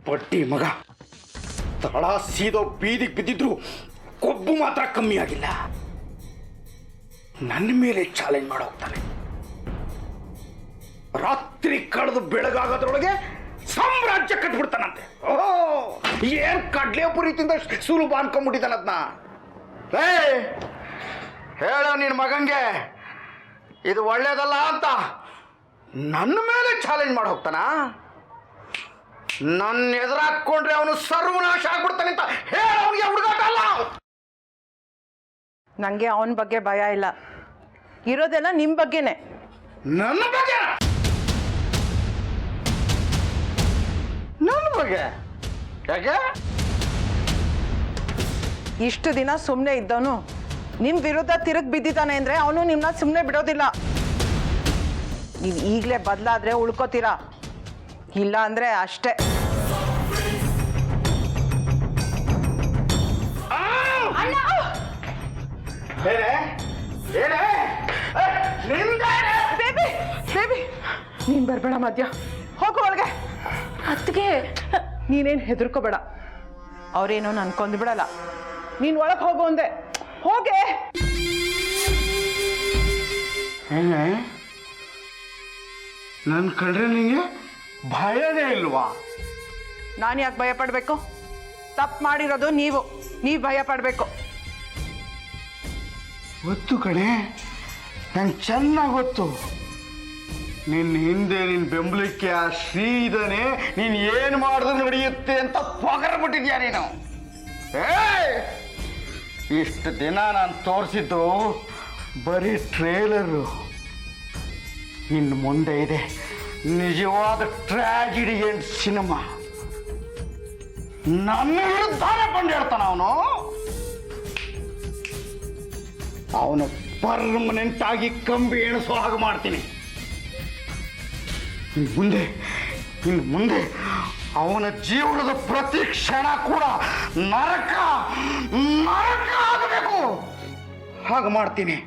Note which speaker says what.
Speaker 1: ಬಡ್ಡಿ ಮಗ ತಳ ಸೀದೋ ಬೀದಿಗೆ ಬಿದ್ದಿದ್ರು ಕೊಬ್ಬು ಮಾತ್ರ ಕಮ್ಮಿ ಆಗಿಲ್ಲ. ನನ್ನ ಮೇಲೆ ಚಾಲೆಂಜ್ ಮಾಡೋಗ್ತಾನೆ. ರಾತ್ರಿ ಕಳೆದು ಬೆಳಗಾಗೋದ್ರೊಳಗೆ ಸಾಮ್ರಾಜ್ಯ ಕಟ್ಬಿಡ್ತಾನಂತೆ. ಓಹೋ, ಏನ್ ಕಡ್ಲೆ ಪುರಿ ತಿಂದ ಸುಲಭ ಅನ್ಕೊಂಡ್ಬಿಟ್ಟಿದ್ದಾನದ್ನ. ಹೇಳೋ ನಿನ್ ಮಗಂಗೆ ಇದು ಒಳ್ಳೇದಲ್ಲ ಅಂತ ನನ್ನ ಮೇಲೆ ಚಾಲೆಂಜ್ ಮಾಡಿ ಹೋಗ್ತಾನ. ನನ್ನ ಎದುರಾಕೊಂಡ್ರೆ ಅವನು ಸರ್ವನಾಶ ಆಗ್ಬಿಡ್ತಾನೆ ಅಂತ ಹೇಳ. ಅವನಿಗೆ ಹುಡುಗಾಟ ಅಲ್ಲ.
Speaker 2: ನಂಗೆ ಅವನ ಬಗ್ಗೆ ಭಯ ಇಲ್ಲ, ಇರೋದೆಲ್ಲ ನಿಮ್ಮ ಬಗ್ಗೆನೆ.
Speaker 1: ನನ್ನ ಬಗ್ಗೆ? ನನ್ನ ಬಗ್ಗೆ ಯಾಕೆ?
Speaker 2: ಇಷ್ಟು ದಿನ ಸುಮ್ಮನೆ ಇದ್ದವನು ನಿಮ್ಮ ವಿರುದ್ಧ ತಿರುಗಿ ಬಿದ್ದಿದ್ದಾನೆ ಅಂದರೆ ಅವನು ನಿಮ್ಮನ್ನ ಸುಮ್ಮನೆ ಬಿಡೋದಿಲ್ಲ. ನೀವು ಈಗಲೇ ಬದಲಾದ್ರೆ ಉಳ್ಕೋತೀರಾ, ಇಲ್ಲ ಅಂದರೆ ಅಷ್ಟೇ. ಬೇಬಿ ನೀನು ಬರಬೇಡ ಮಧ್ಯ, ಹೋಗು ಒಳಗೆ. ಅತ್ತಿಗೆ ನೀನೇನು ಹೆದರ್ಕೋಬೇಡ, ಅವ್ರೇನೋ ಅನ್ಕೊಂಡ್ ಬಿಡಲ್ಲ. ನೀನು ಒಳಗೆ ಹೋಗು ಅಂದೆ, ಹೋಗೆ.
Speaker 1: ನನ್ನ ಕಂಡ್ರೆ ನಿಂಗೆ ಭಯನೇ ಇಲ್ವಾ?
Speaker 2: ನಾನು ಯಾಕೆ ಭಯ ಪಡಬೇಕು? ತಪ್ಪು ಮಾಡಿರೋದು ನೀವು ಭಯ ಪಡಬೇಕು.
Speaker 1: ಗೊತ್ತು ಕಣೆ, ನಂಗೆ ಚೆನ್ನಾಗಿ ಗೊತ್ತು. ನಿನ್ನ ಹಿಂದೆ ನಿನ್ನ ಬೆಂಬಲಕ್ಕೆ ಆ ಶ್ರೀ ಇದ್ದಾನೆ. ನೀನು ಏನು ಮಾಡಿದ್ರು ನಡೆಯುತ್ತೆ ಅಂತ ಪೊಗರ್ಬಿಟ್ಟಿದ್ಯಾ ನೀನು. ಇಷ್ಟು ದಿನ ನಾನು ತೋರಿಸಿದ್ದು ಬರೀ ಟ್ರೇಲರು. ಇನ್ನು ಮುಂದೆ ಇದೆ ನಿಜವಾದ ಟ್ರಾಜಿಡಿ ಎಂಡ್ ಸಿನಿಮಾ. ನನ್ನ ವಿರುದ್ಧನೇ ಬಂದಿರ್ತಾನ ಅವನು. ಅವನು ಪರ್ಮನೆಂಟ್ ಆಗಿ ಕಂಬಿ ಎಣಿಸೋ ಹಾಗೆ ಮಾಡ್ತೀನಿ. ಇನ್ನು ಮುಂದೆ ಅವನ ಜೀವನದ ಪ್ರತಿ ಕ್ಷಣ ಕೂಡ ನರಕ ಆಗಬೇಕು. ಹಾಗೆ ಮಾಡ್ತೀನಿ.